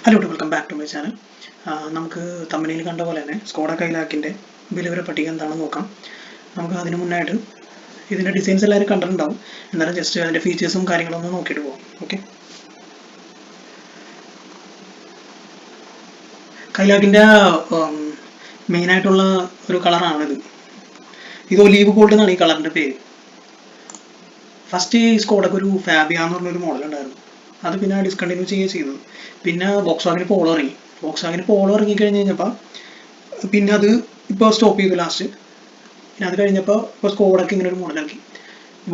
Hello welcome back to my channel. നമുക്ക് തമ്പനിയിൽ കണ്ട പോലെ തന്നെ സ്കോഡ കൈലാക്കിൻ്റെ വിലവര പട്ടിക എന്താണെന്ന് നോക്കാം. നമുക്ക് അതിന് മുന്നായിട്ട് ഇതിൻ്റെ ഡിസൈൻസ് എല്ലാവരും കണ്ടിട്ടുണ്ടാവും. എന്നാലും ജസ്റ്റ് അതിൻ്റെ ഫീച്ചേഴ്സും കാര്യങ്ങളും ഒന്ന് നോക്കിയിട്ട് പോകാം. ഓക്കെ, കൈലാക്കിൻ്റെ മെയിനായിട്ടുള്ള ഒരു കളറാണിത്. ഇത് ഒലീവ് ഗോൾഡ് എന്നാണ് ഈ കളറിൻ്റെ പേര്. ഫസ്റ്റ് ഈ സ്കോഡക്ക് ഒരു ഫാബിയ എന്ന് പറഞ്ഞൊരു മോഡൽ ഉണ്ടായിരുന്നു. അത് പിന്നെ ഡിസ്കണ്ടിന്യൂ ചെയ്യുക ചെയ്തത്. പിന്നെ വോക്സ്വാഗൻ പോളോ ഇറങ്ങി. വോക്സ്വാഗൻ പോളോ ഇറങ്ങിക്കഴിഞ്ഞ് കഴിഞ്ഞപ്പോൾ പിന്നെ അത് ഇപ്പോൾ സ്റ്റോപ്പ് ചെയ്തു ലാസ്റ്റ്. പിന്നെ അത് കഴിഞ്ഞപ്പോൾ ഇപ്പോൾ സ്കോഡക്ക് ഇങ്ങനെ ഒരു മോഡൽ ഇറക്കി.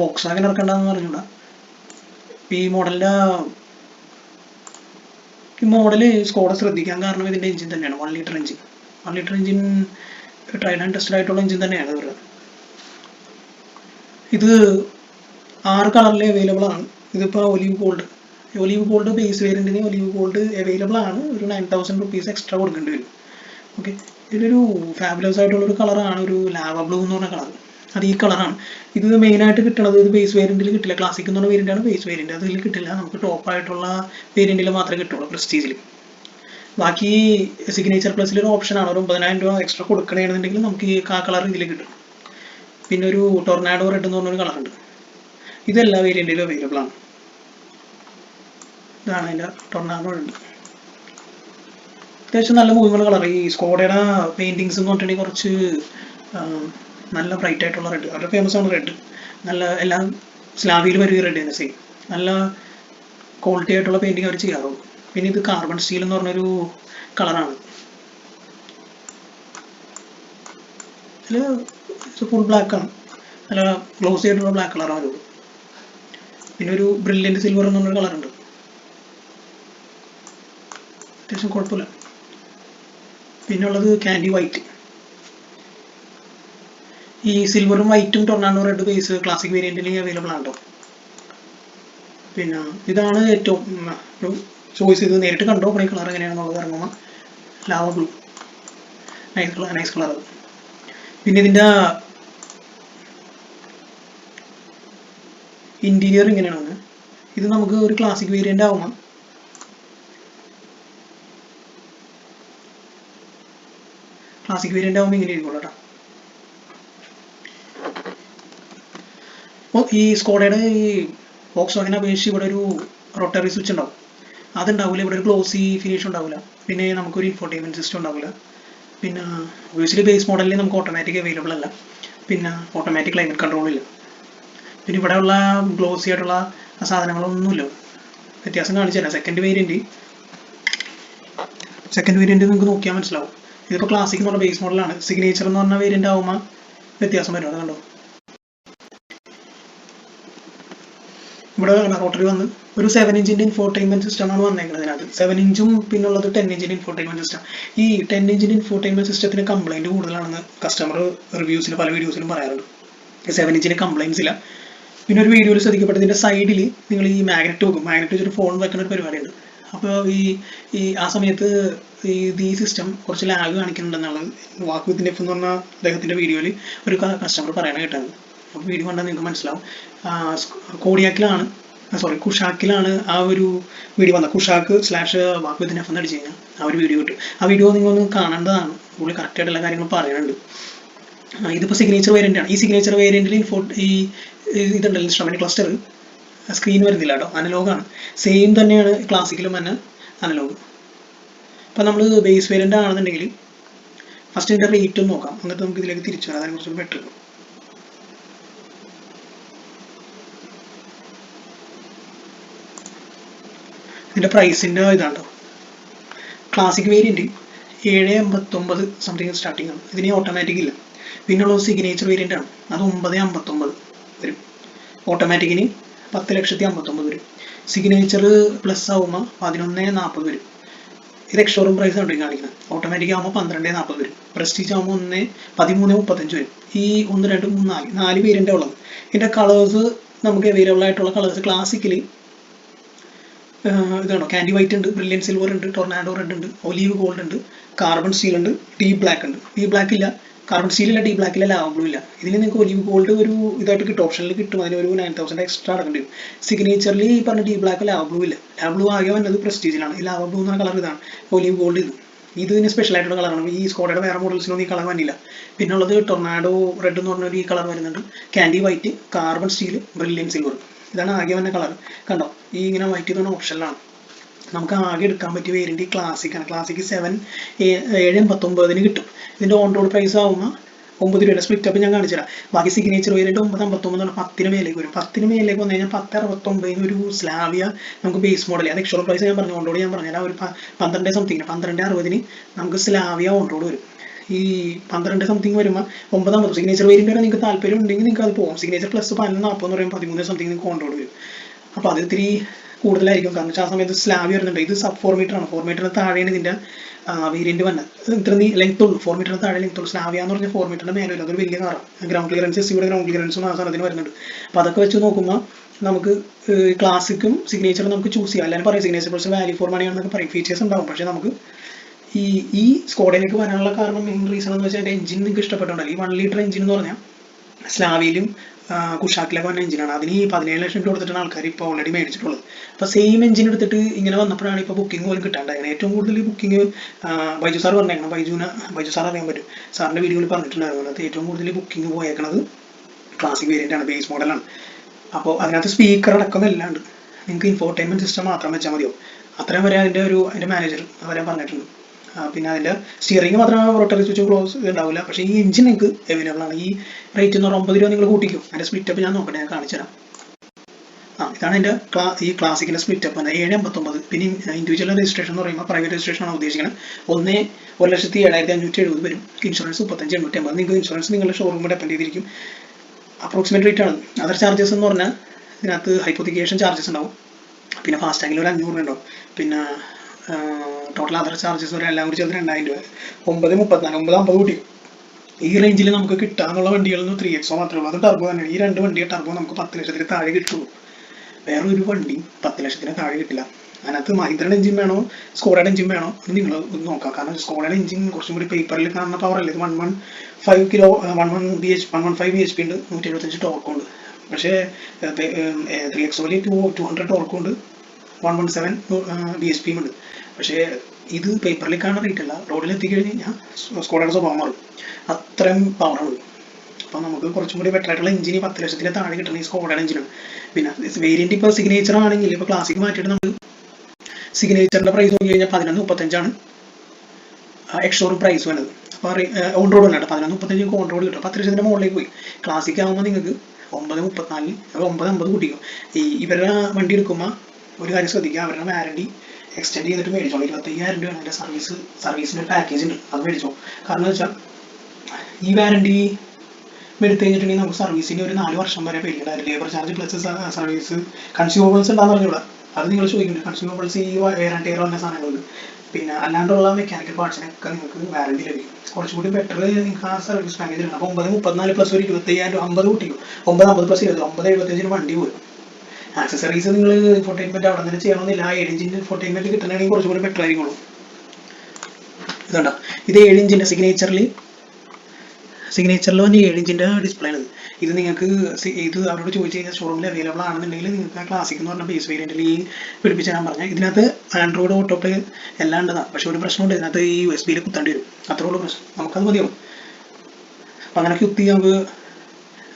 വോക്സ്വാഗൻ ഇറക്കണ്ടെന്ന് പറഞ്ഞുകൂടാ. ഈ മോഡല് സ്കോഡ ശ്രദ്ധിക്കാൻ കാരണം ഇതിൻ്റെ എഞ്ചിൻ തന്നെയാണ്. 1 litre engine. 1 litre engine trial and tested ആയിട്ടുള്ള എഞ്ചിൻ തന്നെയാണ് ഇവരുടെ. ഇത് 6 കളറിൽ അവൈലബിൾ ആണ്. ഇതിപ്പോൾ ഒലീവ് ഗോൾഡ് ബേസ് വേരിയൻറ്റിന് ഒലീവ് ഗോൾഡ് അവൈലബിൾ ആണ്. ഒരു 9,000 റുപ്പീസ് എക്സ്ട്രാ കൊടുക്കേണ്ടി വരും. ഓക്കെ, ഇതൊരു ഫാബുലസ് ആയിട്ടുള്ളൊരു കളറാണ്, ഒരു ലാവ ബ്ലൂ എന്ന് പറഞ്ഞ കളർ. അത് ഈ കളറാണ്. ഇത് മെയിനായിട്ട് കിട്ടുന്നത് ഇത് ബേസ് വേരിയൻറ്റിൽ കിട്ടില്ല. ക്ലാസിക് എന്ന് പറഞ്ഞ വേരിയൻ്റാണ് ബേസ് വേരിയൻറ്റ്. അതിൽ കിട്ടില്ല. നമുക്ക് ടോപ്പായിട്ടുള്ള വേരിയൻറ്റിൽ മാത്രമേ കിട്ടുള്ളൂ, പ്രസ്റ്റീജിൽ. ബാക്കി സിഗ്നേച്ചർ പ്ലസിൽ ഒരു ഓപ്ഷനാണ്. ഒരു 9,000 രൂപ എക്സ്ട്രാ കൊടുക്കണമെന്നുണ്ടെങ്കിൽ നമുക്ക് ഈ കളർ ഇതിൽ കിട്ടും. പിന്നെ ഒരു ടൊർണാഡോ റെഡ് എന്ന് പറഞ്ഞൊരു കളറുണ്ട്. ഇതെല്ലാ വേരിയൻറ്റിലും അവൈലബിൾ ആണ്. ഇതാണ് അതിൻ്റെ ടൊർണാഡോ റെഡ്. അത്യാവശ്യം നല്ല മൂവിങ്ങുള്ള കളർ. ഈ സ്കോഡയുടെ പെയിൻറ്റിങ്സ് എന്ന് പറഞ്ഞിട്ടുണ്ടെങ്കിൽ കുറച്ച് നല്ല ബ്രൈറ്റ് ആയിട്ടുള്ള റെഡ്. അവരുടെ ഫേമസ് ആണ് റെഡ്. നല്ല എല്ലാം സ്ലാബിൽ വരും ഈ റെഡ് തന്നെ സെയിം. നല്ല ക്വാളിറ്റി ആയിട്ടുള്ള പെയിൻറ്റിങ് അവർ ചെയ്യാറുള്ളൂ. പിന്നെ ഇത് കാർബൺ സ്റ്റീൽ എന്ന് പറഞ്ഞൊരു കളറാണ്. ഇതിൽ ഫുൾ ബ്ലാക്കാണ്. നല്ല ഗ്ലോസി ആയിട്ടുള്ള ബ്ലാക്ക് കളറാണ് വരുള്ളൂ. പിന്നെ ഒരു ബ്രില്യൻറ്റ് സിൽവർ എന്ന് പറഞ്ഞൊരു കളറുണ്ട്. അത്യാവശ്യം കുഴപ്പമില്ല. പിന്നെ ഉള്ളത് ക്യാൻഡി വൈറ്റ്. ഈ സിൽവറും വൈറ്റും ടൊർണാഡോ റെഡ് ബേസ് ക്ലാസിക് വേരിയൻറ്റിൽ അവൈലബിൾ ആണ് കേട്ടോ. പിന്നെ ഇതാണ് ഏറ്റവും ഒരു ചോയ്സ്. ഇത് നേരിട്ട് കണ്ടോ ഈ കളർ എങ്ങനെയാണെന്നുള്ളത് ഇറങ്ങുമ്പോൾ. Lava blue, nice colour. പിന്നെ ഇതിൻ്റെ ഇൻറ്റീരിയർ ഇങ്ങനെയാണ്. ഇത് നമുക്ക് ഒരു ക്ലാസിക് വേരിയൻ്റ് ആവുമ്പോൾ ഇങ്ങനെ ഇരിക്കുള്ളൂ കേട്ടോ. അപ്പോൾ ഈ സ്കോഡയുടെ ഈ വോക്സ്വാഗനെ അപേക്ഷിച്ച് ഇവിടെ ഒരു റൊട്ടറി സ്വിച്ച് ഉണ്ടാവും. അതുണ്ടാവില്ല. ഇവിടെ ഒരു ഗ്ലോസി ഫിനിഷ് ഉണ്ടാവില്ല. പിന്നെ നമുക്കൊരു ഇൻഫോർടൈൻമെൻറ്റ് സിസ്റ്റം ഉണ്ടാവില്ല. പിന്നെ ഒബിയസ്ലി ബേസ് മോഡലിൽ നമുക്ക് ഓട്ടോമാറ്റിക് അവൈലബിൾ അല്ല. പിന്നെ ഓട്ടോമാറ്റിക് ക്ലൈമറ്റ് കൺട്രോളില്ല. പിന്നെ ഇവിടെ ഉള്ള ഗ്ലോസി ആയിട്ടുള്ള സാധനങ്ങളൊന്നുമില്ല. വ്യത്യാസം കാണിച്ചു തരാം. സെക്കൻഡ് വേരിയൻറ്റ് നിങ്ങൾക്ക് നോക്കിയാൽ മനസ്സിലാവും. ഇതിപ്പോൾ ക്ലാസിക് എന്ന് പറഞ്ഞ ബേസ് മോഡലാണ്. സിഗ്നേച്ചർ എന്ന് പറഞ്ഞ വേരിയൻ്റ് ആകുമ്പോൾ വ്യത്യാസം വരും. അത് കണ്ടോ. ഇവിടെ റോട്ടറി വന്ന് ഒരു 7 ഇഞ്ചിൻ്റെ ഇൻഫോർടൈൻമെൻറ്റ് സിസ്റ്റമാണ് വന്നേക്കുന്നത് ഇതിനകത്ത്. 7 ഇഞ്ചും പിന്നുള്ളത് 10 ഇഞ്ചിൻ്റെ ഇൻഫോർടൈൻമെൻറ്റ് സിസ്റ്റം. ഈ 10 ഇഞ്ചിൻ്റെ ഇൻഫോർടൈൻമെൻറ്റ് സിസ്റ്റത്തിന് കംപ്ലൈൻറ്റ് കൂടുതലാണെന്ന് കസ്റ്റമർ റിവ്യൂസിൽ പല വീഡിയോസിലും പറയാറുണ്ട്. 7 ഇഞ്ചിന് കംപ്ലൈൻറ്റ്സ് ഇല്ല. പിന്നെ ഒരു വീഡിയോയിൽ ശ്രദ്ധിക്കപ്പെട്ടതിൻ്റെ സൈഡിൽ നിങ്ങൾ ഈ മാഗ്നറ്റ് വെക്കും. മാഗ്നറ്റ് വെച്ചൊരു ഫോൺ വെക്കുന്ന ഒരു പരിപാടിയുണ്ട്. അപ്പോൾ ആ സമയത്ത് ഈ സിസ്റ്റം കുറച്ച് ലാഗ് കാണിക്കുന്നുണ്ടെന്നാണ് വാക്ക് വിത്ത് നെഫ് എന്ന് പറഞ്ഞ അദ്ദേഹത്തിൻ്റെ വീഡിയോയിൽ ഒരു കസ്റ്റമർ പറയാൻ കേട്ടത്. അപ്പോൾ വീഡിയോ കണ്ടാൽ നിങ്ങൾക്ക് മനസ്സിലാവും. കുഷാക്കിലാണ് ആ ഒരു വീഡിയോ വന്നത്. കുഷാക്ക് / വാക്ക് വിത്ത് നെഫ് എന്ന് അടിച്ചു കഴിഞ്ഞാൽ ആ ഒരു വീഡിയോ കിട്ടും. ആ വീഡിയോ നിങ്ങളൊന്ന് കാണേണ്ടതാണ്. പുള്ളി കറക്റ്റായിട്ട് എല്ലാ കാര്യങ്ങളും പറയുന്നുണ്ട്. ഇതിപ്പോൾ സിഗ്നേച്ചർ വേരിയൻ്റ് ആണ്. ഈ സിഗ്നേച്ചർ വേരിയൻറ്റിൽ ഇതുണ്ടല്ലോ ഇൻസ്ട്രുമെൻറ്റ് ക്ലസ്റ്റർ സ്ക്രീൻ വരുന്നില്ല കേട്ടോ. അനലോഗാണ്. സെയിം തന്നെയാണ് ക്ലാസിക്കലും തന്നെ അനലോഗ്. അപ്പോൾ നമ്മൾ ബേസ് വേരിയൻ്റ് ആണെന്നുണ്ടെങ്കിൽ ഫസ്റ്റ് ഇതിൻ്റെ റേറ്റ് ഒന്ന് നോക്കാം. എന്നിട്ട് നമുക്ക് ഇതിലേക്ക് തിരിച്ചു വരാം. അതിനെ കുറിച്ച് ബെറ്റർ. ഇതിൻ്റെ പ്രൈസിൻ്റെ ഇതാണ് കേട്ടോ. ക്ലാസിക് വേരിയൻറ്റ് 7,89 സംതിങ് സ്റ്റാർട്ടിംഗ് ആണ്. ഇതിന് ഓട്ടോമാറ്റിക് ഇല്ല. പിന്നുള്ളത് സിഗ്നേച്ചർ വേരിയൻ്റ് ആണ്. അത് 9,59 വരും. ഓട്ടോമാറ്റിക്കിന് 10,59,000 വരും. സിഗ്നേച്ചർ പ്ലസ് ആകുമ്പോൾ 11,40 വരും. ഇത് എക്സ്ഷോറൂം പ്രൈസ് ആണ് കാണിക്കുന്നത്. ഓട്ടോമാറ്റിക് ആകുമ്പോൾ 12,40 വരും. പ്രസ്റ്റീജ് ആകുമ്പോൾ 13,35 വരും. ഈ 1, 2, 3, 4 വേരിയൻ്റാണ് ഉള്ളത്. ഇതിൻ്റെ കളേഴ്സ് നമുക്ക് അവൈലബിൾ ആയിട്ടുള്ള കളേഴ്സ് ക്ലാസിക്കലി ഇതാണോ, ക്യാൻഡി വൈറ്റ് ഉണ്ട്, ബ്രില്യൻ സിൽവർ ഉണ്ട്, ടൊർണാഡോ റെഡ് ഉണ്ട്, ഒലീവ് ഗോൾഡ് ഉണ്ട്, കാർബൺ സ്റ്റീൽ ഉണ്ട്, ഡീപ് ബ്ലാക്ക് ഉണ്ട്. ഡീപ് ബ്ലാക്ക് ഇല്ല, കാർബൺ സ്റ്റീലില്ല, ഡി ബ്ലാക്കില്ല, ലാവ ബ്ലൂ ഇല്ല. ഇതിൽ നിങ്ങൾക്ക് ഒലിവ് ഗോൾഡ് ഒരു ഇതായിട്ട് കിട്ടും, ഓപ്ഷനിൽ കിട്ടും. അതിനൊരു 9000 എക്സ്ട്രാ അടക്കേണ്ടി വരും. സിഗ്നേച്ചറിൽ ഈ പറഞ്ഞ ഡി ബ്ലാക്ക്, ലാവ ബ്ലൂ ഇല്ല. ലാവ ബ്ലൂ ആകെ വന്നത് പ്രസ്റ്റീജിലാണ്. ഈ ലാവ ബ്ലൂ എന്ന കളർ ഇതാണ്, ഒലിവ് ഗോൾഡ് ഇത്. ഇതിന് സ്പെഷ്യൽ ആയിട്ടുള്ള കളറാണ്. ഈ സ്കോഡയുടെ വേറെ മോഡൽസിലൊന്നും ഈ കളർ വന്നില്ല. പിന്നെ ഉള്ളത് ടൊർണാഡോ റെഡ് എന്ന് പറഞ്ഞൊരു ഈ കളർ വരുന്നുണ്ട്, candy white, carbon steel, brilliant silver. ഇതാണ് ആകെ വന്ന കളർ. കണ്ടോ, ഈ ഇങ്ങനെ വൈറ്റ് എന്ന് പറഞ്ഞ ഓപ്ഷനിലാണ്. നമുക്ക് ആകെ എടുക്കാൻ പറ്റിയ വേരിയന്റ് ക്ലാസിക്കാണ്. ക്ലാസിക് 7,789 കിട്ടും. ഇതിന്റെ ഓൺ റോഡ് പ്രൈസ് ആവുമ്പോൾ 9 രൂപയുടെ സ്പ്ലിറ്റ് അപ്പ് ഞാൻ കാണിച്ചു തരാം. ബാക്കി സിഗ്നേച്ചർ വേരിയന്റ് 959 10 മേലേക്ക് വരും. 10 മേലേക്ക് വന്നു കഴിഞ്ഞാൽ 1069 ഒരു സ്ലാവിയ നമുക്ക് ബേസ് മോഡൽ. അത് എക്സ്ട്രാ പ്രൈസ് ഞാൻ പറഞ്ഞു, ഓൺ റോഡ് ഞാൻ പറഞ്ഞാൽ ഒരു 12 സംതിങ് 1260 നമുക്ക് സ്ലാവിയ ഓൺ റോഡ് വരും. ഈ 12 സംതിങ് വരുമ്പോൾ 950 സിഗ്നേച്ചർ വേരിയന്റ് വരെ നിങ്ങൾക്ക് താല്പര്യം ഉണ്ടെങ്കിൽ നിങ്ങൾക്ക് അത് പോകും. സിഗ്നേച്ചർ പ്ലസ് 1140 എന്ന് പറയുമ്പോൾ 13 സംതിങ് നിങ്ങൾക്ക് ഓൺ റോഡ് വരും. അപ്പോൾ അത് ഇത്തിരി കൂടുതലായിരിക്കും. കാരണം ആ സമയത്ത് സ്ലാബ് വരുന്നുണ്ട്. ഇത് സബ് 4 മീറ്റർ ആണ്. 4 മീറ്ററിന് താഴെയാണ് ഇതിന്റെ വേരിയന്റ് വന്നത്. ഇത്ര ലെങ്ത് ഉള്ളൂ, 4 മീറ്ററിന് താഴെ ലെങ്ത് ഉള്ളൂ. സ്ലാവിയ എന്ന് പറഞ്ഞാൽ 4 മീറ്ററിന്റെ മേലെ വരും. അതൊരു വലിയ കാറാണ്. ഗ്രൗണ്ട് ക്ലിയറൻസ്, ഇവിടെ ഗ്രൗണ്ട് ക്ലിയറൻസും ആ സാധനത്തിന് വരുന്നുണ്ട്. അപ്പോൾ അതൊക്കെ വെച്ച് നോക്കുമ്പോൾ നമുക്ക് ക്ലാസിക്കും സിഗ്നേച്ചറും നമുക്ക് ചൂസ് ചെയ്യാം. എല്ലാവരും പറയും signature plus value for money ആണെന്നൊക്കെ പറയും. ഫീച്ചേഴ്സ് ഉണ്ടാവും. പക്ഷേ നമുക്ക് ഈ സ്കോഡയിലേക്ക് വരാനുള്ള കാരണം മെയിൻ റീസൺ എന്ന് വെച്ചാൽ എഞ്ചിൻ നിങ്ങൾക്ക് ഇഷ്ടപ്പെട്ടുണ്ടല്ലോ. ഈ 1 ലിറ്റർ എഞ്ചിൻ എന്ന് പറഞ്ഞാൽ സ്ലാവിയിലും കുഷാക്കിലൊക്കെ വന്ന എഞ്ചിനാണ്. അതിന് 17 ലക്ഷം രൂപ കൊടുത്തിട്ടാണ് ആൾക്കാർ ഇപ്പോൾ ഓൾറെഡി മേടിച്ചിട്ടുള്ളത്. അപ്പോൾ സെയിം എഞ്ചിൻ എടുത്തിട്ട് ഇങ്ങനെ വന്നപ്പോഴാണ് ഇപ്പോൾ ബുക്കിംഗ് പോലും കിട്ടാണ്ടായത്. ഏറ്റവും കൂടുതൽ ബുക്കിംഗ് ബൈജു സാർ പറഞ്ഞേക്കണം. ബൈജു സാർ അറിയാൻ പറ്റും. സാറിൻ്റെ വീഡിയോയിൽ പറഞ്ഞിട്ടുണ്ടായിരുന്നു. അത് ഏറ്റവും കൂടുതൽ ബുക്കിംഗ് പോയേക്കണത് ക്ലാസിക് വേരിയൻ്റ് ആണ്, ബേസ് മോഡലാണ്. അപ്പോൾ അതിനകത്ത് സ്പീക്കർ അടക്കം എല്ലാം ഉണ്ട്. നിങ്ങൾക്ക് ഇൻഫോർടൈൻമെൻറ്റ് സിസ്റ്റം മാത്രം വെച്ചാൽ മതിയോ. അത്രയും വരെ അതിൻ്റെ മാനേജർ വരെ പറഞ്ഞിട്ടുണ്ട്. പിന്നെ അതിൻ്റെ സ്റ്റിയറിംഗ് മാത്രമേ റോട്ടറി സ്വിച്ച് ക്ലോസ് ഉണ്ടാവില്ല. പക്ഷേ ഈ എഞ്ചിൻ നിങ്ങൾക്ക് അവൈലബിൾ ആണ്. ഈ റേറ്റ് എന്ന് പറഞ്ഞാൽ 9 രൂപ നിങ്ങൾ കൂട്ടിക്കും. അതിൻ്റെ സ്പ്ലിറ്റപ്പ് ഞാൻ നോക്കട്ടെ, ഞാൻ കാണിച്ചു തരാം. ഇതാണ് എൻ്റെ ഈ ക്ലാസിക്കിൻ്റെ സ്പ്ലിറ്റപ്പ് തന്നെ 759. പിന്നെ ഇൻഡിവിജ്വൽ രജിസ്ട്രേഷൻ എന്ന് പറയുമ്പോൾ പ്രൈവറ്റ് രജിസ്ട്രേഷൻ ആണ് ഉദ്ദേശിക്കുന്നത്. 1,07,570 വരും. ഇൻഷുറൻസ് 35,850. നിങ്ങൾക്ക് ഇൻഷുറൻസ് നിങ്ങളുടെ ഷോറൂമിൽ ഡിപ്പെൻഡ് ചെയ്തിരിക്കും. അപ്രോക്സിമേറ്റ് റേറ്റ് ആണ്. അതർ ചാർജസ് എന്ന് പറഞ്ഞാൽ ഇതിനകത്ത് ഹൈപ്പോത്തിക്കേഷൻ ചാർജസ് ഉണ്ടാവും. പിന്നെ ഫാസ്റ്റാഗിൽ ഒരു 500 ഉണ്ടാവും. പിന്നെ ടോട്ടൽ അതർ ചാർജസ് വരെ എല്ലാം കൂടി ചേർത്ത് 2,000 രൂപ. 9,34 9,50 കൂട്ടി. ഈ റേഞ്ചിൽ നമുക്ക് കിട്ടാനുള്ള വണ്ടികളൊന്നും 3XO മാത്രമേ ഉള്ളൂ. അത് ടർബോ തന്നെയാണ്. ഈ 2 വണ്ടിയെ ടർബോ നമുക്ക് 10 ലക്ഷത്തിന് താഴെ കിട്ടുള്ളൂ. വേറൊരു വണ്ടി 10 ലക്ഷത്തിന് താഴെ കിട്ടില്ല. അതിനകത്ത് മഹീന്ദ്രയുടെ എഞ്ചിൻ വേണോ സ്കോഡയുടെ എഞ്ചിൻ വേണോ എന്ന് നിങ്ങൾ നോക്കാം. കാരണം സ്കോഡയുടെ എഞ്ചിൻ കുറച്ചും കൂടി പേപ്പറിൽ കാണുന്ന പവർ അല്ലേ. ഇത് 115 bhp ഉണ്ട്, 175 ടോർക്കുണ്ട്. പക്ഷേ 3XO 200 ടോർക്കുണ്ട്, 117 bhp ഉണ്ട്. പക്ഷേ ഇത് പേപ്പറിൽ കാണുന്ന റേറ്റ് അല്ല. റോഡിൽ എത്തിക്കഴിഞ്ഞ് കഴിഞ്ഞാൽ സ്കോഡയുടെ സ്വഭാവം മാറും. അത്രയും പവറാണ്. അപ്പോൾ നമുക്ക് കുറച്ചും കൂടി ബെറ്റർ ആയിട്ടുള്ള എഞ്ചിൻ 10 ലക്ഷത്തിന് താഴെ കിട്ടുന്ന ഈ സ്കോഡയുടെ എഞ്ചിനാണ്. പിന്നെ വേരിയന്റ് ഇപ്പോൾ സിഗ്നേച്ചർ ആണെങ്കിൽ ഇപ്പോൾ ക്ലാസിക് മാറ്റിയിട്ട് നമുക്ക് സിഗ്നേച്ചറിന്റെ പ്രൈസ് നോക്കി കഴിഞ്ഞാൽ 11,35 എക്സ്ഷോറൂം പ്രൈസ് വേണ്ടത്. അപ്പോൾ ഓൺ റോഡ് ഉണ്ട്. 11,35 ഓൺ റോഡ് കിട്ടും. 10 ലക്ഷത്തിന്റെ മുകളിലേക്ക് പോയി. ക്ലാസിക് ആകുമ്പോൾ നിങ്ങൾക്ക് 9,34 9,50 കൂട്ടിക്കും. ഇവരുടെ വണ്ടി എടുക്കുമ്പോൾ ഒരു കാര്യം ശ്രദ്ധിക്കുക, അവരുടെ വാറണ്ടി എക്സ്റ്റെൻഡ് ചെയ്തിട്ട് മേടിച്ചോളൂ. 25,000 രൂപയാണ് അതിൻ്റെ സർവീസിൻ്റെ പാക്കേജ് ഉണ്ട്. അത് മേടിച്ചോ. കാരണം എന്ന് വെച്ചാൽ ഈ വാറണ്ടി എടുത്തു കഴിഞ്ഞിട്ടുണ്ടെങ്കിൽ നമുക്ക് സർവീസിന് ഒരു 4 വർഷം വരെ പേടിക്കണ്ടായിരുന്നു. Labour charge plus service consumables ഉണ്ടാകുന്ന പറഞ്ഞൂടാ. അത് നിങ്ങൾ ചോദിക്കുന്നുണ്ട്. കൺസ്യൂമബിൾസ് ഈ വേറെൻ്റ് വന്ന സാധനങ്ങളുണ്ട്. പിന്നെ അല്ലാണ്ടുള്ള മെക്കാനിക്കൽ പാർട്സിനൊക്കെ നിങ്ങൾക്ക് വാറണ്ടി ലഭിക്കും. കുറച്ചുകൂടി ബെറ്റർ നിങ്ങൾക്ക് ആ സർവീസ് പാക്കേജ് ഉണ്ട്. അപ്പോൾ 9,34 പ്ലസ് ഒരു 25,000 50 കൂട്ടിക്കും. 9,50 പ്ലസ് 20 9,75 വണ്ടി പോരും. ആക്സസറീസ് നിങ്ങൾ ഇൻഫോർടൈൻമെന്റ് അവിടെ നിന്ന് ചെയ്യണമെന്നില്ല. 7 ഇഞ്ചിൻ്റെ ഇൻഫോർടൈൻമെന്റ് കിട്ടണമെങ്കിൽ കുറച്ചുകൂടി ബെറ്റർ ആയിരിക്കുള്ളൂ. ഇതുണ്ടോ, ഇത് 7 ഇഞ്ചിൻ്റെ സിഗ്നേച്ചറിൽ വന്ന് 7 ഇഞ്ചിൻ്റെ ഡിസ്പ്ലേ ആണ്. ഇത് നിങ്ങൾക്ക് ഇത് അവരോട് ചോദിച്ചു കഴിഞ്ഞാൽ ഷോറൂമിൽ അവൈലബിൾ ആണെന്നുണ്ടെങ്കിൽ നിങ്ങൾക്ക് ആ ക്ലാസിക് എന്ന് പറഞ്ഞ ബേസ് വേരിയന്റിൽ ഈ പിടിപ്പിച്ച് ഞാൻ പറഞ്ഞാൽ ഇതിനകത്ത് ആൻഡ്രോയിഡ് ഓട്ടോ പ്ലേ എല്ലാം ഉണ്ടതാണ്. പക്ഷേ ഒരു പ്രശ്നമുണ്ട്, ഇതിനകത്ത് ഈ USB-യിൽ കുത്തേണ്ടി വരും. അത്രേ ഉള്ളൂ പ്രശ്നം. നമുക്കത് മതിയാവും. അപ്പം അങ്ങനെ കുത്തി നമുക്ക്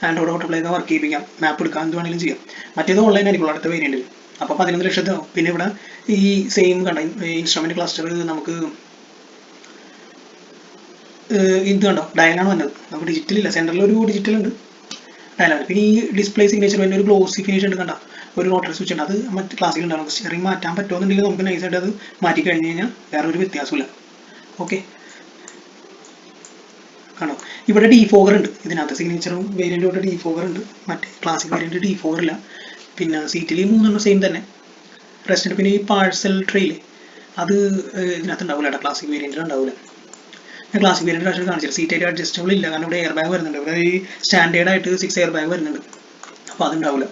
ആൻഡ്രോയിഡ് ഓട്ടോ പ്ലേ ഒക്കെ വർക്ക് ചെയ്യിപ്പിക്കാം. മാപ്പ് എടുക്കാം, എന്ത് വേണമെങ്കിലും ചെയ്യാം. മറ്റേത് ഓൺലൈൻ ആയിരിക്കും അടുത്ത വേരിയന്റിൽ. അപ്പോൾ 11 ലക്ഷത്തിനാവും. പിന്നെ ഇവിടെ ഈ സെയിം കണ്ട ഇൻസ്ട്രുമെന്റ് ക്ലസ്റ്റർ നമുക്ക് ഇത് കണ്ടോ ഡയലാണ് വന്നത്. നമുക്ക് ഡിജിറ്റൽ ഇല്ല, സെൻറ്ററിൽ ഒരു ഡിജിറ്റൽ ഉണ്ട്, ഡയലാണ്. പിന്നെ ഈ ഡിസ്പ്ലേ സിഗ്നേച്ചർ വേണ്ടി ഒരു ഗ്ലോസി ഫിനിഷ് ഉണ്ട് കണ്ട, ഒരു റോട്ടറി സ്വിച്ച് ഉണ്ട്. അത് മറ്റ് ക്ലാസ്സിൽ ഉണ്ടാവും. സ്റ്റിയറിംഗ് മാറ്റാൻ പറ്റുമെന്നുണ്ടെങ്കിൽ നമുക്ക് നൈസായിട്ട് അത് മാറ്റി കഴിഞ്ഞ് കഴിഞ്ഞാൽ വേറെ ഒരു വ്യത്യാസമില്ല. ഓക്കെ, കണ്ടോ ഇവിടെ ഡീഫോഗർ ഉണ്ട്. ഇതിനകത്ത് സിഗ്നേച്ചറും വേരിയൻറ്റോട്ട് ഡീഫോഗർ ഉണ്ട്. മറ്റേ ക്ലാസിക് വേരിയൻറ്റ് ഡീഫോഗർ ഇല്ല. പിന്നെ സീറ്റിൽ 3 സെയിം തന്നെ റെസ്റ്റ്. പിന്നെ ഈ പാഴ്സൽ ട്രെയിൽ അത് ഇതിനകത്ത് ഉണ്ടാവില്ല കേട്ടോ, ക്ലാസിക് വേരിയൻറ്റിൽ ഉണ്ടാവില്ല. ഞാൻ ക്ലാസിക് വേരിയൻറ്റ് പ്രാവശ്യം കാണിച്ചത് സീറ്റായിട്ട് അഡ്ജസ്റ്റബിൾ ഇല്ല. കാരണം ഇവിടെ എയർ ബാഗ് വരുന്നുണ്ട്. ഇവിടെ ഈ സ്റ്റാൻഡേർഡ് ആയിട്ട് 6 എയർ ബാഗ് വരുന്നുണ്ട്. അപ്പോൾ അതുണ്ടാവില്ല.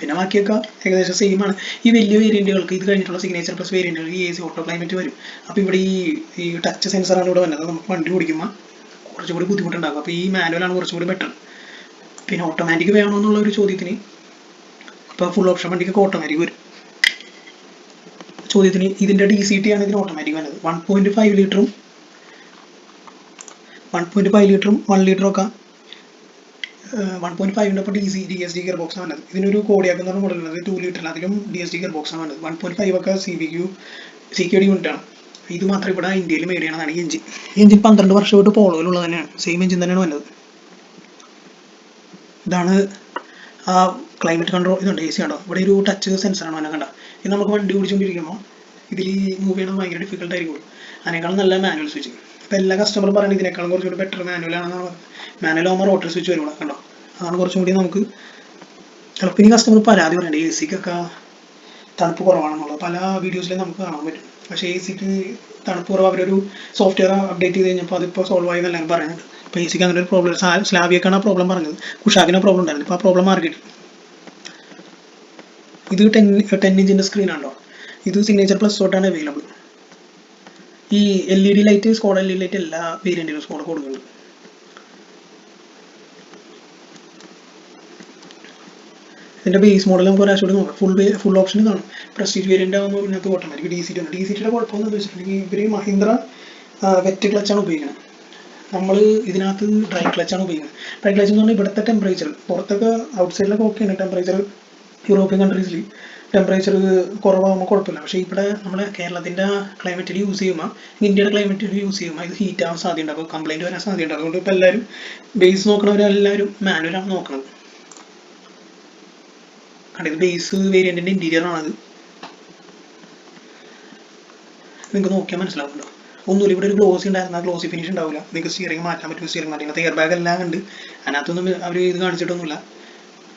പിന്നെ ബാക്കിയൊക്കെ ഏകദേശം സെയിം ആണ്. ഈ വലിയ വേരിയന്റുകൾക്ക് ഇത് കഴിഞ്ഞിട്ടുള്ള സിഗ്നേച്ചർ പ്ലസ് വേരിയന്റുകൾക്ക് ഈ AC ഓട്ടോ ക്ലൈമറ്റ് വരും. അപ്പോൾ ഇവിടെ ഈ ടച്ച് സെൻസറാണ് ഇവിടെ വന്നത്. നമുക്ക് വണ്ടി ഓടിക്കുമ്പോൾ കുറച്ചുകൂടി ബുദ്ധിമുട്ടുണ്ടാകും. അപ്പോൾ ഈ മാനുവലാണ് കുറച്ചുകൂടി ബെറ്റർ. പിന്നെ ഓട്ടോമാറ്റിക് വേണമെന്നുള്ള ഒരു ചോദ്യത്തിന് ഇപ്പോൾ ഫുൾ ഓപ്ഷൻ വണ്ടിക്കൊക്കെ ഓട്ടോമാറ്റിക് വരും. ചോദ്യത്തിന് ഇതിൻ്റെ DCT ആണ് ഇതിന് ഓട്ടോമാറ്റിക് വരുന്നത്. 1.5 ലിറ്ററും 1.5 ലിറ്ററും 1 ലിറ്ററും ഒക്കെ 1.5 ഇപ്പോൾ DSG ഗിയർ ബോക്സ് ആണ് വന്നത്. ഇതിനൊരു കോഡിയാക്ക് എന്ന് പറഞ്ഞ മോഡൽ ഉള്ളത് 2 ലിറ്ററിൽ അധികം DSG ഗിയർ ബോക്സ് ആണ് വന്നത്. 1.5 ഒക്കെ CKD യൂണിറ്റ് ആണ്. ഇത് മാത്രം ഇവിടെ ഇന്ത്യയിൽ മെയ്ഡ് ചെയ്യണതാണ്. ഈ എഞ്ചിൻ 12 വർഷമായിട്ട് പോളോയിലുള്ളത് തന്നെയാണ്. സെയിം എഞ്ചിൻ തന്നെയാണ് വന്നത്. ഇതാണ് ആ ക്ലൈമറ്റ് കൺട്രോൾ. ഇതുണ്ട് AC ആണോ. ഇവിടെ ഒരു ടച്ച് സെൻസറാണ് വന്നത്. കണ്ട ഇത് നമുക്ക് വണ്ടി ഓടിച്ചുകൊണ്ടിരിക്കുമ്പോൾ ഇതിൽ മൂവ് ചെയ്യണത് ഭയങ്കര ഡിഫിക്കൽട്ട് ആയിരിക്കും. അതിനേക്കാളും നല്ല മാനുവൽ സ്വിച്ച്. ഇപ്പോൾ എല്ലാ കസ്റ്റമറും പറയുന്നത് ഇതിനേക്കാളും കുറച്ചുകൂടി ബെറ്റർ മാനുവലാണെന്നാണ് പറയുന്നത്. മാനുവലാകുമ്പോൾ റോട്ടറി സ്വിച്ച് വരും ഇവിടെ. കണ്ടോ അതാണ് കുറച്ചും കൂടി നമുക്ക് ചിലപ്പോൾ ഈ കസ്റ്റമർ പരാതി പറയണ്ടേ AC-ക്കൊക്കെ തണുപ്പ് കുറവാണെന്നുള്ളത്. പല വീഡിയോസിലും നമുക്ക് കാണാൻ പറ്റും. പക്ഷേ AC-ക്ക് തണുപ്പ് കുറവ് അവരൊരു സോഫ്റ്റ്വെയർ അപ്ഡേറ്റ് ചെയ്ത് കഴിഞ്ഞപ്പോൾ അതിപ്പോൾ സോൾവ് ആയി എന്നെല്ലാം പറയുന്നുണ്ട്. ഇപ്പോൾ AC-ക്ക് അങ്ങനെ ഒരു പ്രോബ്ലം സ്ലാവിയൊക്കെയാണ് ആ പ്രോബ്ലം പറഞ്ഞത്. കുഷാക്കിന് പ്രോബ്ലം ഉണ്ടായിരുന്നു. ഇപ്പോൾ ആ പ്രോബ്ലം മാറി കിട്ടി. ഇത് 10 ഇഞ്ചിൻ്റെ സ്ക്രീനാണല്ലോ. ഇത് സിഗ്നേച്ചർ പ്ലസ് തൊട്ടാണ് അവൈലബിൾ. ഈ LED light Skoda LED light എല്ലാ വേരിയൻറ്റിലും സ്കോഡ കൊടുക്കുന്നുണ്ട്. ഇതിൻ്റെ ബേസ് മോഡൽ നമുക്ക് ഒരാഴ്ചയോട് നോക്കാം. ഫുൾ ഓപ്ഷൻ ഇതാണ്. പ്രസ്റ്റീജ് വേരിയൻ്റ് ആകുമ്പോൾ ഇതിനകത്ത് ഓട്ടോമാറ്റിക് DCT ഉണ്ട്. DCTയുടെ കുഴപ്പമെന്ന് വെച്ചിട്ടുണ്ടെങ്കിൽ ഇവർ മഹീന്ദ്ര വെറ്റ് ക്ലച്ചാണ് ഉപയോഗിക്കുന്നത്. നമ്മൾ ഇതിനകത്ത് ഡ്രൈ ക്ലച്ചാണ് ഉപയോഗിക്കുന്നത്. ഡ്രൈ ക്ലച്ച് എന്ന് പറഞ്ഞാൽ ഇവിടുത്തെ ടെമ്പറേച്ചർ പുറത്തൊക്കെ ഔട്ട്സൈഡിലൊക്കെ ഓക്കെയാണ്. ടെമ്പറേച്ചർ യൂറോപ്യൻ കൺട്രീസിൽ ടെമ്പറേച്ചർ കുറവാകുമ്പോൾ കുഴപ്പമില്ല. പക്ഷേ ഇവിടെ നമ്മുടെ കേരളത്തിൻ്റെ ക്ലൈമറ്റിൽ യൂസ് ചെയ്യുമ്പോൾ ഇന്ത്യയുടെ ക്ലൈമറ്റിൽ യൂസ് ചെയ്യുമ്പോൾ ഇത് ഹീറ്റ് ആവാൻ സാധ്യതയുണ്ട്. അപ്പോൾ കംപ്ലൈൻറ്റ് വരാൻ സാധ്യതയുണ്ട്. അതുകൊണ്ട് ഇപ്പോൾ എല്ലാവരും ബേസ് നോക്കണവരെല്ലാവരും മാനുവലാണ് നോക്കുന്നത്. കണ്ടത് ബേസ് വേരിയൻറ്റിൻ്റെ ഇൻറ്റീരിയറാണത്. നിങ്ങൾക്ക് നോക്കിയാൽ മനസ്സിലാവുന്നുണ്ടോ. ഒന്നുമില്ല, ഇവിടെ ഒരു ഗ്ലോസി ഉണ്ടായിരുന്ന ഗ്ലോസി ഫിനിഷ് ഉണ്ടാവില്ല. നിങ്ങൾക്ക് സ്റ്റിയറിംഗ് മാറ്റാൻ പറ്റും. സ്റ്റിയറിംഗ് മാറ്റി എയർ ബാഗ് എല്ലാം ഉണ്ട്. അതിനകത്തൊന്നും അവർ ഇത് കാണിച്ചിട്ടൊന്നുമില്ല.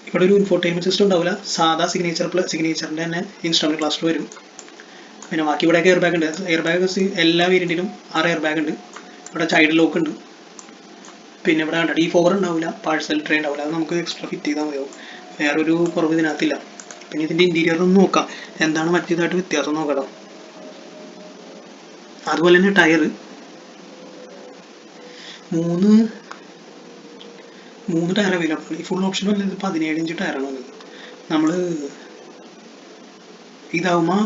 ഇവിടെ ഒരു ഇൻഫോർടൈൻമെൻറ്റ് സിസ്റ്റം ഉണ്ടാവില്ല. സാധാ സിഗ്നേച്ചറിൻ്റെ തന്നെ ഇൻസ്ട്രുമെൻറ്റ് ക്ലസ്റ്റർ വരും. പിന്നെ ബാക്കി ഇവിടെയൊക്കെ എയർ ബാഗ് ഉണ്ട്. എയർ ബാഗ് എല്ലാ വേരിയൻറ്റിലും 6 എയർ ബാഗ് ഉണ്ട്. ഇവിടെ ചൈൽഡ് ലോക്ക് ഉണ്ട്. പിന്നെ ഇവിടെ D4 ഉണ്ടാവില്ല. പാഴ്സൽ ട്രേ ഉണ്ടാവില്ല. അത് നമുക്ക് എക്സ്ട്രാ ഫിറ്റ് ചെയ്താൽ മതിയാവും. വേറൊരു കുറവ് ഇതിനകത്തില്ല. പിന്നെ ഇതിൻ്റെ ഇൻറ്റീരിയർ ഒന്ന് നോക്കാം. എന്താണ് മറ്റേതായിട്ട് വ്യത്യാസം നോക്കാം. അതുപോലെ തന്നെ ടയർ 3 ടയർ അവൈലബിൾ. ഈ ഫുൾ ഓപ്ഷൻ വന്നത് 17 ഇഞ്ച് ടയറാണ് വന്നത്. നമ്മൾ ഇതാവുമ്പോൾ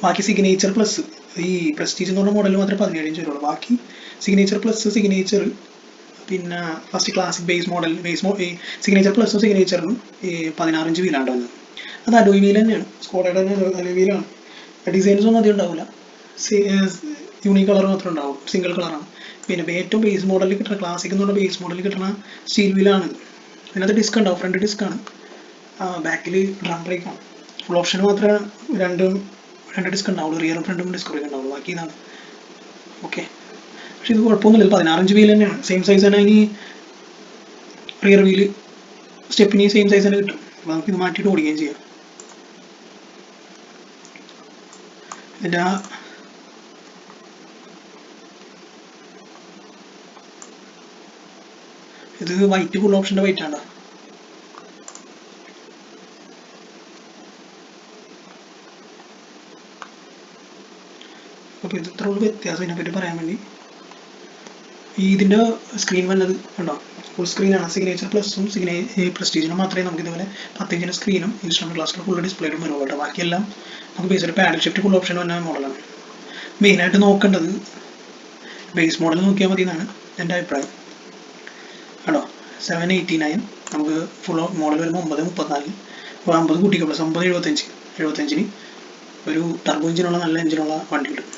ബാക്കി സിഗ്നേച്ചർ പ്ലസ് ഈ പ്രസ്റ്റീജ് എന്ന് പറഞ്ഞ മോഡൽ മാത്രമേ 17 ഇഞ്ച് വരുള്ളൂ. ബാക്കി സിഗ്നേച്ചർ പ്ലസ് സിഗ്നേച്ചർ പിന്നെ ഫസ്റ്റ് ക്ലാസിക് ഈ സിഗ്നേച്ചർ പ്ലസും സിഗ്നേച്ചറിനും ഈ 16 ഇഞ്ച് വീലാണ് വന്നത്. അത് അലോയ് വീൽ തന്നെയാണ്. സ്കോഡയുടെ തന്നെ അലോയ് വീലാണ്. ഡിസൈൻസ് ഒന്നും അധികം ഉണ്ടാവില്ല. യൂണിക് കളർ മാത്രമേ ഉണ്ടാവും. സിംഗിൾ കളറാണ്. പിന്നെ ഏറ്റവും ബേസ് മോഡലിൽ കിട്ടുന്ന ക്ലാസിക് എന്ന് പറഞ്ഞ ബേസ് മോഡലിൽ കിട്ടുന്ന സ്റ്റീൽ വീലാണ്. അതിനകത്ത് ഡിസ്ക് ഉണ്ടാവും. ഫ്രണ്ട് ഡിസ്ക്കാണ്. ബാക്കിൽ ഡ്രം ബ്രേക്കാണ്. ഫുൾ ഓപ്ഷൻ മാത്രമേ രണ്ട് ഡിസ്ക് ഉണ്ടാവുള്ളൂ. റിയറും ഫ്രണ്ടും ഡിസ്ക് ബ്രേക്ക് ഉണ്ടാവുള്ളൂ. ബാക്കി ഇതാണ്. ഓക്കെ. പക്ഷെ ഇത് കുഴപ്പമൊന്നുമില്ല. 16 ഇഞ്ച് വീൽ തന്നെയാണ്. സെയിം സൈസ് തന്നെ. ഇനി റിയർ വീല് സ്റ്റെപ്പിന് സെയിം സൈസ് തന്നെ കിട്ടും. അപ്പോൾ നമുക്ക് ഇത് മാറ്റിയിട്ട് ഓടിക്കുകയും ചെയ്യാം. ഇതിൻ്റെ ഇത് വൈറ്റ് ഫുൾ ഓപ്ഷൻ്റെ വൈറ്റ് ആണ്. അപ്പോൾ ഇത് ഇത്ര ഉള്ള വ്യത്യാസം ഇതിനെപ്പറ്റി പറയാൻ വേണ്ടി. ഇതിൻ്റെ സ്ക്രീൻ വന്നത് കണ്ടോ, ഫുൾ സ്ക്രീനാണ്. സിഗ്നേച്ചർ പ്ലസും പ്രസ്റ്റീജിനും മാത്രമേ നമുക്ക് ഇതുപോലെ 10 ഇഞ്ചിൻ്റെ സ്ക്രീനും ഇൻസ്ട്രുമെൻറ്റ് ക്ലാസ്സിൽ ഫുൾ ഡിസ്പ്ലേയും വരുള്ളൂ കേട്ടോ. ബാക്കിയെല്ലാം നമുക്ക് ബേസ് ഒരു പാഡൽ ഷിഫ്റ്റ് ഫുൾ ഓപ്ഷൻ വന്ന മോഡലാണ്. മെയിനായിട്ട് നോക്കേണ്ടത് ബേസ് മോഡൽ നോക്കിയാൽ മതി എന്നാണ് എൻ്റെ അഭിപ്രായം കേട്ടോ. 789 നമുക്ക് ഫുൾ മോഡൽ വരുമ്പോൾ 934. അപ്പോൾ 50 കൂട്ടിക്കുക പ്ലസ് 9 75 ഒരു ടർബോ എഞ്ചിനുള്ള നല്ല എഞ്ചിനുള്ള വണ്ടി കിട്ടും.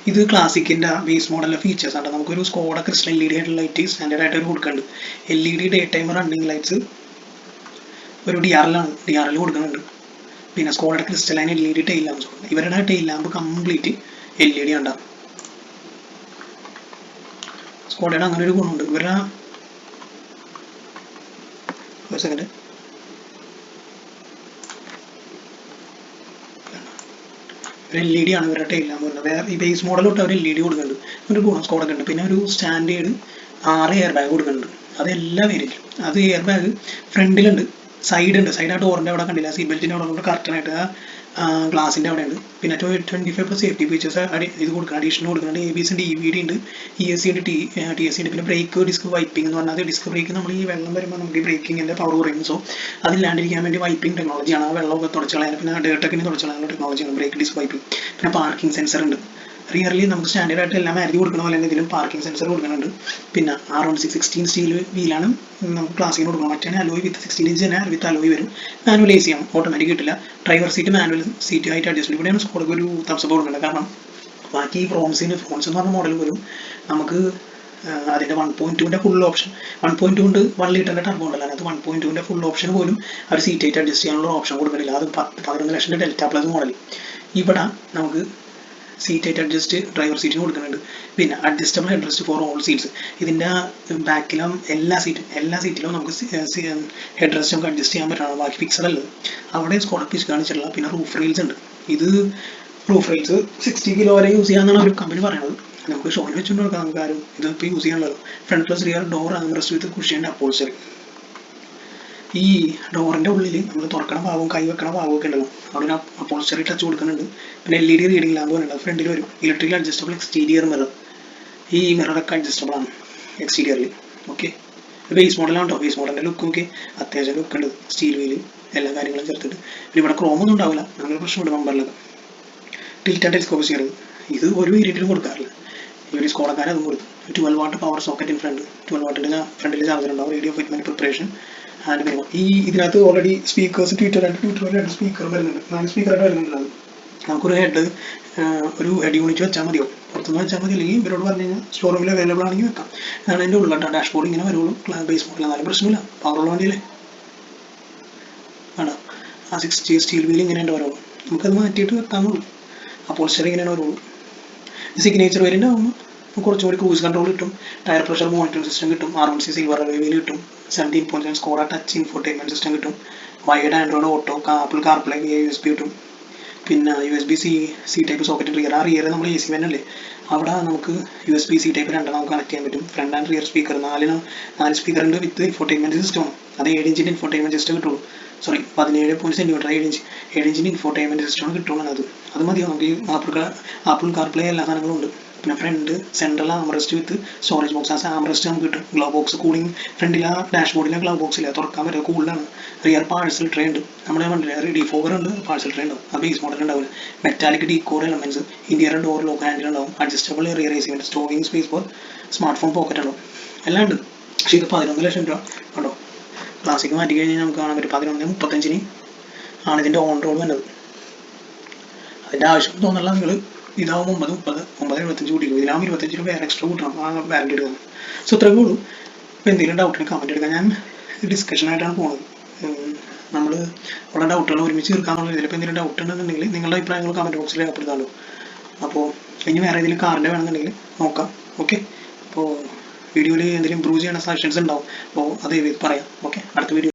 ഇത് ക്ലാസിക്കിൻ്റെ ബേസ് മോഡലിലെ ഫീച്ചേഴ്സ് ആണ്. നമുക്കൊരു സ്കോഡ ക്രിസ്റ്റൽ LED ആയിട്ടുള്ള ലൈറ്റ് സ്റ്റാൻഡേർഡ് ആയിട്ട് ഒരു കൊടുക്കുന്നുണ്ട്. LED day time running lights ഒരു DRL കൊടുക്കുന്നുണ്ട്. പിന്നെ സ്കോഡയുടെ ക്രിസ്റ്റലൈൻ LED ടെയിൽ ലാമ്പ്സ് ഉണ്ട്. ഇവരുടെ ടെയിൽ ലാമ്പ് കംപ്ലീറ്റ് LED ഉണ്ടാകും. സ്കോഡയുടെ അങ്ങനെ ഒരു ഗുണമുണ്ട്. ഇവരുടെ ഒരു സെക്കൻഡ് LED ആണ് ഇവരുടെ ടെയിൽ ലാമ്പ് വരുന്നത്. വേറെ ഈ ബേസ് മോഡൽ തൊട്ട് അവർ LED കൊടുക്കുന്നുണ്ട്. ഒരു ഗുണം സ്കോഡൊക്കെ ഉണ്ട്. പിന്നെ ഒരു സ്റ്റാൻഡേർഡ് 6 എയർ ബാഗ് കൊടുക്കുന്നുണ്ട്. അതെല്ലാം വേരിയൻറ്റും. അത് എയർ ബാഗ് ഫ്രണ്ടിലുണ്ട്, സൈഡുണ്ട്, സൈഡ് ആ ഡോറിൻ്റെ അവിടെ കണ്ടില്ല, സീറ്റ് ബെൽറ്റിൻ്റെ അവിടെ കൊണ്ട് കറക്റ്റായിട്ട് ആ ഗ്ലാസിൻ്റെ അവിടെ ഉണ്ട്. പിന്നെ 25+ സേഫ്റ്റി ഫീച്ചേഴ്സ് ഇത് കൊടുക്കണം, അഡീഷണൽ കൊടുക്കുന്നുണ്ട്. ABS ഉണ്ട്, EVD ഉണ്ട്, ESC ഉണ്ട്, TSC ഉണ്ട്. പിന്നെ ബ്രേക്ക് ഡിസ്ക് വൈപ്പിംഗ് എന്ന് പറഞ്ഞാൽ ഡിസ്ക് ബ്രേക്ക് നമ്മൾ ഈ വെള്ളം വരുമ്പോൾ നമുക്ക് ഈ ബ്രേക്കിങ്ങിൻ്റെ പവർ കുറയും. സോ അതില്ലാണ്ടിരിക്കാൻ വേണ്ടി വൈപ്പിംഗ് ടെക്നോളജിയാണ്. ആ വെള്ളമൊക്കെ തുടച്ച് കളയാൻ, പിന്നെ ഡേർട്ടൊക്കെ തുടച്ച് കളയാനുള്ള ടെക്നോളജിയാണ് ബ്രേക്ക് ഡിസ്ക് വൈപ്പിംഗ്. പിന്നെ പാർക്കിംഗ് സെൻസർ ഉണ്ട്. റിയർലി നമുക്ക് സ്റ്റാൻഡേർഡ് ആയിട്ട് എല്ലാം മാരുതി കൊടുക്കണ പോലെ തന്നെ ഇതിലും പാർക്കിംഗ് സെൻസർ കൊടുക്കുന്നുണ്ട്. പിന്നെ R16 സ്റ്റീൽ വീലാണ് നമുക്ക് ക്ലാസ്സിന് കൊടുക്കണം. മറ്റേ അലോയ് വിത്ത് 16 ഇഞ്ച് തന്നെ വിത്ത് അലോയ് വരും. മാനുവൽ AC ആണ്, ഓട്ടോമാറ്റിക് കിട്ടില്ല. ഡ്രൈവർ സീറ്റ് മാനുവൽ സീറ്റ് ആയിട്ട് അഡ്ജസ്റ്റ്. ഇവിടെയാണ് സ്കോഡക്ക് ഒരു തംസപ്പ് കൊടുക്കേണ്ടത്. കാരണം ബാക്കി ഫ്രോൺസ് എന്ന് പറഞ്ഞ മോഡൽ പോലും നമുക്ക് അതിൻ്റെ 1.2ൻ്റെ ഫുൾ ഓപ്ഷൻ, 1.2 കൊണ്ട് 1 ലിറ്ററിൻ്റെ ടർബോ ഉണ്ടല്ലോ, അതിനകത്ത് 1.2ൻ്റെ ഫുൾ ഓപ്ഷൻ പോലും അവർ സീറ്റ് ആയിട്ട് അഡ്ജസ്റ്റ് ചെയ്യാനുള്ള ഓപ്ഷൻ കൊടുക്കുന്നില്ല. അത് 11 ലക്ഷത്തിൻ്റെ ഡെൽറ്റ പ്ലസ് മോഡൽ. ഇവിടെ നമുക്ക് സീറ്റ് ആയിട്ട് അഡ്ജസ്റ്റ് ഡ്രൈവർ സീറ്റിന് കൊടുക്കുന്നുണ്ട്. പിന്നെ adjustable head rest for all seats. ഇതിൻ്റെ ബാക്കിലും എല്ലാ സീറ്റിലും നമുക്ക് ഹെഡ് റെസ്റ്റ് നമുക്ക് അഡ്ജസ്റ്റ് ചെയ്യാൻ പറ്റണം. ബാക്കി ഫിക്സഡ് അല്ലത്. അവിടെ സ്കോഡ പിച്ച് കാണിച്ചിട്ടുള്ള. പിന്നെ റൂഫ് റെയിൽസ് ഉണ്ട്. ഇത് റൂഫ് റെയിൽസ് 60 കിലോ വരെ യൂസ് ചെയ്യാമെന്നാണ് ഒരു കമ്പനി പറയുന്നത്. നമുക്ക് ഷോയിൽ വെച്ചുകൊണ്ട് കൊടുക്കാം, നമുക്ക് ആരും ഇതിപ്പോൾ യൂസ് ചെയ്യാനുള്ളത്. Friend plus rear door armrest വിത്ത് കുഷ്യൻ്റെ അപ്പോൾസ്റ്ററി. ഈ ഡോറിൻ്റെ ഉള്ളിൽ നമ്മൾ തുറക്കണ ഭാഗവും കൈ വെക്കണ ഭാഗമൊക്കെ ഉണ്ടല്ലോ, അവിടെ ഒരു അപ്പോൾസ്റ്ററി ടച്ച് കൊടുക്കുന്നുണ്ട്. പിന്നെ LED റീഡിംഗ് ലാമ്പ് ഉണ്ട്. ഫ്രണ്ടിൽ വരും ഇലക്ട്രിക്കൽ അഡ്ജസ്റ്റബിൾ എക്സ്റ്റീരിയർ മിറർ. ഈ മിററൊക്കെ അഡ്ജസ്റ്റബിൾ ആണ് എക്സ്റ്റീരിയറിൽ. ഓക്കെ, ബേസ് മോഡലാണ് കേട്ടോ. ബേസ് മോഡലിൻ്റെ ലുക്ക് നോക്കി അത്യാവശ്യം ലുക്ക് ഉണ്ട്. സ്റ്റീൽ വീല് എല്ലാ കാര്യങ്ങളും ചേർത്തിട്ട്. പിന്നെ ഇവിടെ ക്രോമൊന്നും ഉണ്ടാവില്ല, അങ്ങനെ പ്രശ്നമുണ്ട് ബമ്പറിലൊക്കെ. Tilt telescope steer. ഇത് ഒരു വേരിയൻറ്റിലും കൊടുക്കാറില്ല. ഈ ഒരു സ്കോഡക്കാരെ അതും കൊടുത്തു. 12 watt power socket in front. 12 വാട്ടിൻ്റെ ഫ്രണ്ടിൽ ചാർജർ ഉണ്ടാവും. Radio fitment preparation and minimum. ഇതിനകത്ത് ഓൾറെഡി സ്പീക്കേഴ്സ് ട്വിറ്റർ 2 സ്പീക്കർ വരുന്നുണ്ട്. 4 സ്പീക്കറായിട്ട് വരുന്നുണ്ട്. നമുക്കൊരു ഒരു ഹെഡ് യൂണിറ്റ് വെച്ചാൽ മതിയോ, പുറത്തുനിന്ന് വെച്ചാൽ മതി. അല്ലെങ്കിൽ ഇവരോട് പറഞ്ഞു കഴിഞ്ഞാൽ സ്റ്റോറൂമിൽ അവൈലബിൾ ആണെങ്കിൽ വെക്കാം. അതാണ് എൻ്റെ ഉള്ളിലോട്ടോ. ഡാഷ്ബോർഡ് ഇങ്ങനെ വരുള്ളൂ. ബേസ് മോഡൽ എന്നാലും പ്രശ്നമില്ല, പവറുള്ള വണ്ടിയല്ലേ വേണം. ആ 60 സ്റ്റീൽ വീൽ ഇങ്ങനെയുണ്ട് വരുള്ളൂ. നമുക്കത് മാറ്റിയിട്ട് വെക്കാമെന്നുള്ളൂ. അപ്പോൾസ്റ്ററി ഇങ്ങനെയാണ് വരുള്ളൂ. സിഗ്നേച്ചർ വേരിയൻ്റ് ആകുമ്പോൾ കുറച്ചുകൂടി ക്രൂസ് കൺട്രോൾ കിട്ടും, ടയർ പ്രഷർ മോണിറ്ററിംഗ് സിസ്റ്റം കിട്ടും, R1C സിൽവർ വീൽ കിട്ടും, 17.7 സ്കോഡ ടച്ച് ഇൻഫോർടൈൻമെൻറ്റ് സിസ്റ്റം കിട്ടും, wide Android auto, apple CarPlay, USB കിട്ടും. പിന്നെ USB-C ടൈപ്പ് സോക്കറ്റ് റിയർ. ആ റിയർ നമ്മൾ AC വാൻ അല്ലേ, അവിടെ നമുക്ക് USB-C ടൈപ്പ് 2 നമുക്ക് കണക്ട് ചെയ്യാൻ പറ്റും. ഫ്രണ്ട് ആൻഡ് റിയർ സ്പീക്കർ 4 സ്പീക്കറിൻ്റെ വിത്ത് ഇൻഫോർടൈൻമെൻറ്റ് സിസ്റ്റമാണ്. അത് 7 ഇഞ്ചിൻ്റെ ഇൻഫോർടൈൻമെൻറ്റ് സിസ്റ്റം കിട്ടുള്ളൂ. 17 സെൻറ്റിമീറ്റർ 7 ഇഞ്ചിൻ്റെ ഇൻഫോർടൈൻമെൻറ്റ് സിസ്റ്റമാണ് കിട്ടുള്ളൂ. അത് മതിയോ നമുക്ക്. ആപ്പിൾ കാർപ്ലേ എല്ലാ സാധനങ്ങളും ഉണ്ട്. പിന്നെ front central armrest with storage box. ആ ആംറെസ്റ്റ് നമുക്ക് കിട്ടും. ഗ്ലൗ ബോക്സ് കൂളിംഗ് ഫ്രണ്ടിൽ ആ ഡാഷ്ബോർഡിലെ ഗ്ലൗ ബോക്സ് ഇല്ല, തുറക്കാൻ പറ്റുക കൂളിലാണ്. റിയർ പാഴ്സൽ ട്രേ ഉണ്ട്. നമ്മുടെ വണ്ടിയിൽ ഡിഫോഗർ ഉണ്ട്, പാഴ്സൽ ട്രേ ഉണ്ടാവും. ആ ബേസ് മോഡൽ ഉണ്ടാവില്ല. Metallic decor elements, interior door lock handle ഉണ്ടാവും, അഡ്ജസ്റ്റബിൾ റിയർ AC ഉണ്ട്, storing space for smartphone pocket ഉണ്ടാവും. എല്ലാം ഉണ്ട്. പക്ഷേ ഇത് 11 ലക്ഷം രൂപ കേട്ടോ. ക്ലാസിക് മാറ്റി കഴിഞ്ഞാൽ നമുക്ക് കാണാൻ പറ്റും 11.35 ആണ് ഇതിൻ്റെ ഓൺ റോഡ് വന്നത്. അതിൻ്റെ ആവശ്യം തോന്നുന്നില്ല. നിങ്ങൾ ഇതാവും 9.75 കൂട്ടിക്കും. ഇതിലാവും 25 രൂപ വേറെ എക്സ്ട്രാ കൂട്ടണം ആ വാറണ്ടി എടുക്കാൻ. സോ ഇത്രയൊക്കെ ഉള്ളൂ. ഇപ്പോൾ എന്തെങ്കിലും ഡൗട്ടിന് കമൻറ്റ് എടുക്കാം. ഞാൻ ഡിസ്കഷനായിട്ടാണ് പോകുന്നത്. നമ്മൾ ഉള്ള ഡൗട്ടുകൾ ഒരുമിച്ച് തീർക്കാനുള്ള ഇതിൽ. ഇപ്പോൾ എന്തെങ്കിലും ഡൗട്ട് ഉണ്ടെന്നുണ്ടെങ്കിൽ നിങ്ങളുടെ അഭിപ്രായങ്ങൾ കമൻറ്റ് ബോക്സിൽ രേഖപ്പെടുത്താമല്ലോ. അപ്പോൾ ഇനി വേറെ ഏതെങ്കിലും കാറിൻ്റെ വേണമെന്നുണ്ടെങ്കിൽ നോക്കാം. ഓക്കെ, അപ്പോൾ വീഡിയോയിൽ എന്തെങ്കിലും ഇമ്പ്രൂവ് ചെയ്യണ സജഷൻസ് ഉണ്ടാവും. അപ്പോൾ അത് പറയാം. ഓക്കെ, അടുത്ത വീഡിയോ